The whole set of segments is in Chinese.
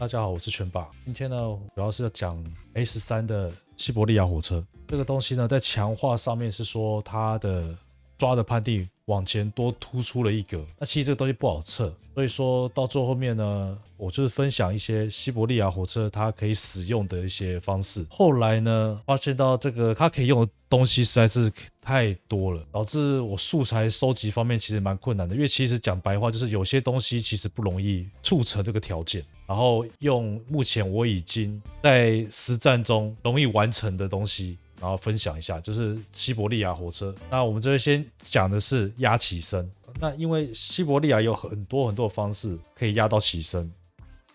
大家好，我是全爸。今天呢，主要是要讲 A13的西伯利亚火车这个东西呢，在强化上面是说它的抓的判定往前多突出了一格。那其实这个东西不好测，所以说到最后面呢，我就是分享一些西伯利亚火车它可以使用的一些方式。后来呢，发现到这个它可以用的东西实在是太多了，导致我素材收集方面其实蛮困难的。因为其实讲白话就是有些东西其实不容易促成这个条件。然后用目前我已经在实战中容易完成的东西，然后分享一下，就是西伯利亚火车。那我们这边先讲的是压起身。那因为西伯利亚有很多的方式可以压到起身，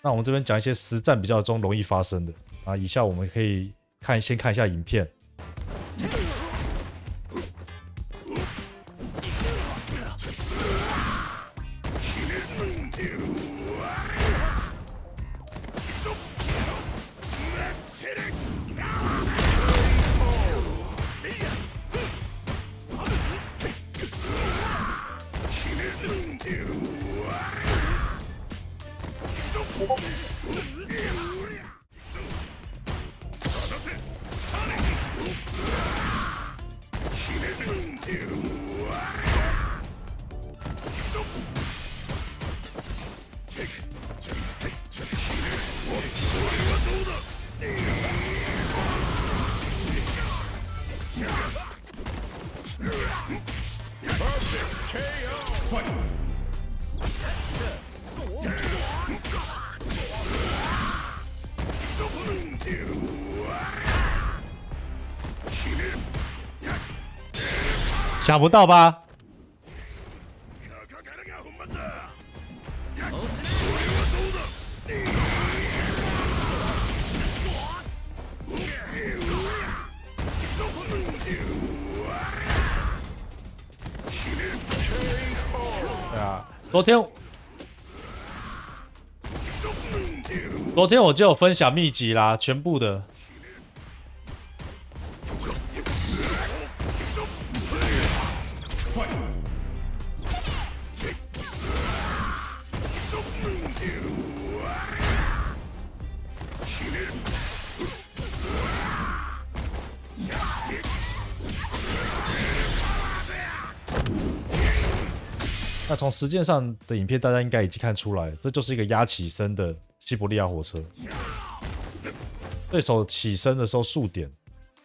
那我们这边讲一些实战比较中容易发生的啊。以下我们可以先看一下影片。想不到吧？对啊，昨天我就有分享秘籍啦，全部的。那从实践上的影片，大家应该已经看出来，这就是一个压起身的西伯利亚火车。对手起身的时候数点，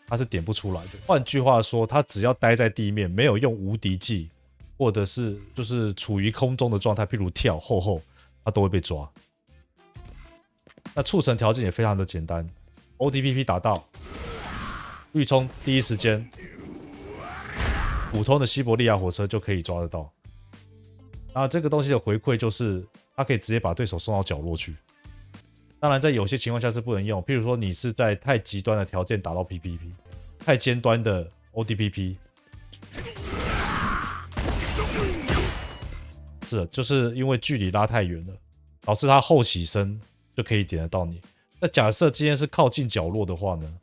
他是点不出来的。换句话说，他只要待在地面，没有用无敌技，或者是就是处于空中的状态，譬如跳后，他都会被抓。那促成条件也非常的简单 ，ODPP 打到，预冲第一时间，普通的西伯利亚火车就可以抓得到。那这个东西的回馈就是，它可以直接把对手送到角落去。当然，在有些情况下是不能用，譬如说你是在太极端的条件打到 PPP， 太尖端的 ODPP， 是的，就是因为距离拉太远了，导致它后起身就可以点得到你。那假设今天是靠近角落的话呢，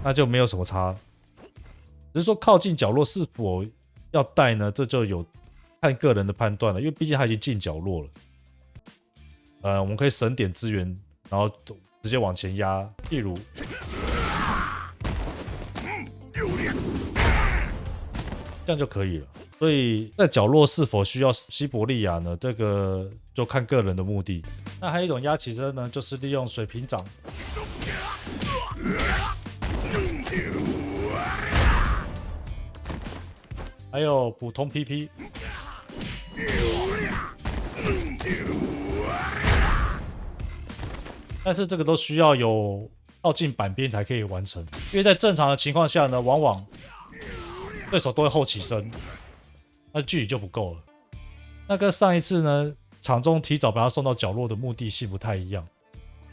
那就没有什么差。只是说靠近角落是否要带呢？这就有看个人的判断了，因为毕竟他已经进角落了。我们可以省点资源，然后直接往前压，例如这样就可以了。所以在角落是否需要西伯利亚呢？这个就看个人的目的。那还有一种压起身呢，就是利用水平掌。还有普通 PP， 但是这个都需要有靠近板边才可以完成，因为在正常的情况下呢，往往对手都会后起身，那距离就不够了。那跟上一次呢，场中提早把它送到角落的目的性不太一样。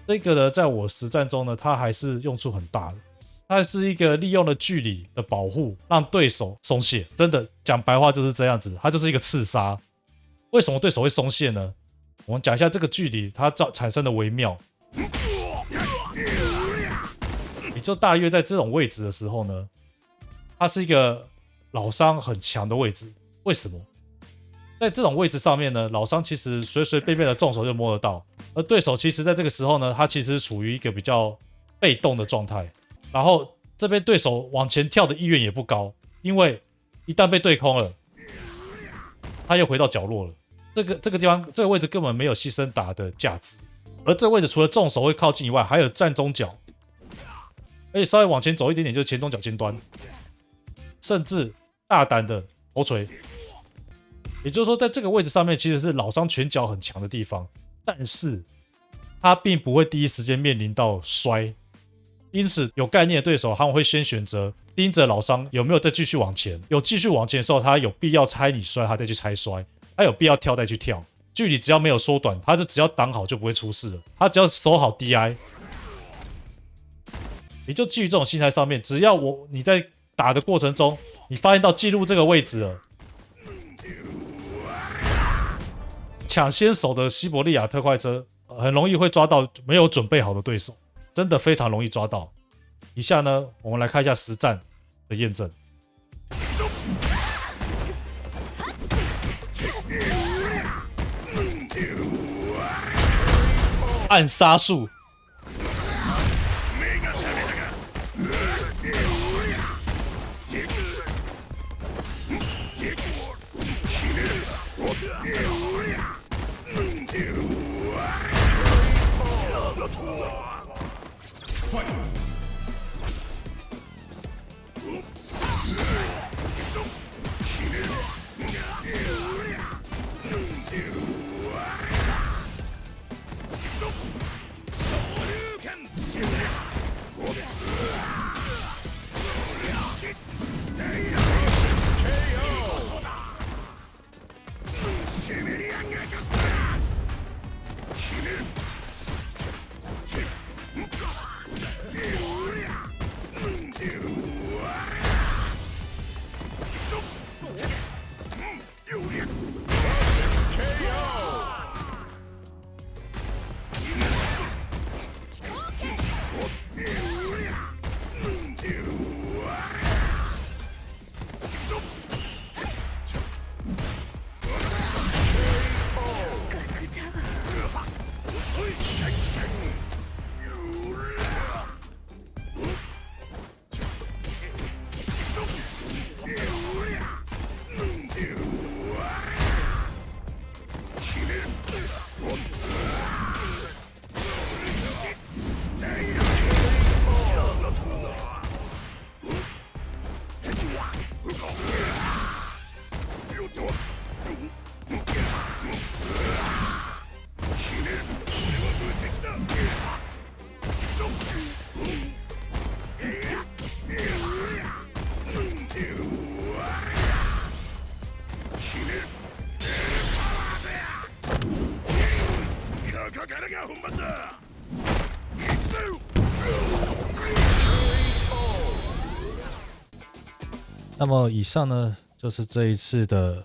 这个呢，在我实战中呢，它还是用处很大的。它是一个利用了距离的保护，让对手松懈。真的讲白话就是这样子，它就是一个刺杀。为什么对手会松懈呢？我们讲一下这个距离它产生的微妙。也就大约在这种位置的时候呢，它是一个老伤很强的位置。为什么？在这种位置上面呢，老商其实随随便便的重手就摸得到，而对手其实在这个时候呢，他其实处于一个比较被动的状态，然后这边对手往前跳的意愿也不高，因为一旦被对空了，他又回到角落了。这个地方这个位置根本没有牺牲打的价值，而这个位置除了重手会靠近以外，还有站中脚，而且稍微往前走一点点就是前中脚尖端，甚至大胆的头锤。也就是说，在这个位置上面其实是老商拳脚很强的地方，但是他并不会第一时间面临到摔，因此有概念的对手他们会先选择盯着老商有没有再继续往前，有继续往前的时候，他有必要猜你摔，他再去猜摔，他有必要跳再去跳，距离只要没有缩短，他就只要挡好就不会出事了，他只要守好 DI， 你就基于这种心态上面，只要你在打的过程中，你发现到进入这个位置了。抢先手的西伯利亚特快车很容易会抓到没有准备好的对手，真的非常容易抓到。以下呢，我们来看一下实战的验证。暗杀术。那么以上呢，就是这一次的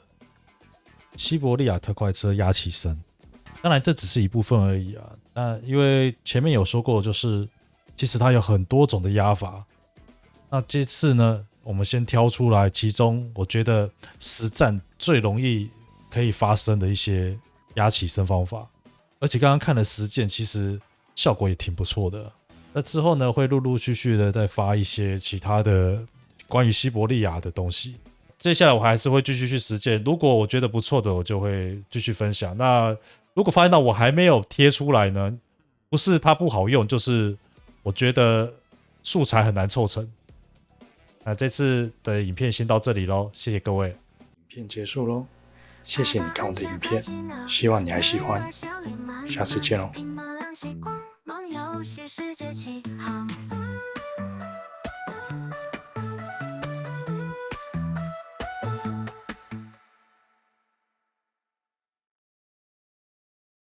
西伯利亚特快车压起身。当然这只是一部分而已啊。那因为前面有说过，就是其实它有很多种的压法。那这次呢，我们先挑出来其中我觉得实战最容易可以发生的一些压起身方法。而且刚刚看了实践，其实效果也挺不错的。那之后呢，会陆陆续续的再发一些其他的关于西伯利亚的东西。接下来我还是会继续去实践，如果我觉得不错的，我就会继续分享。那如果发现到我还没有贴出来呢，不是它不好用，就是我觉得素材很难凑成。那这次的影片先到这里咯，谢谢各位。影片结束咯，谢谢你看我的影片，希望你还喜欢，下次见咯。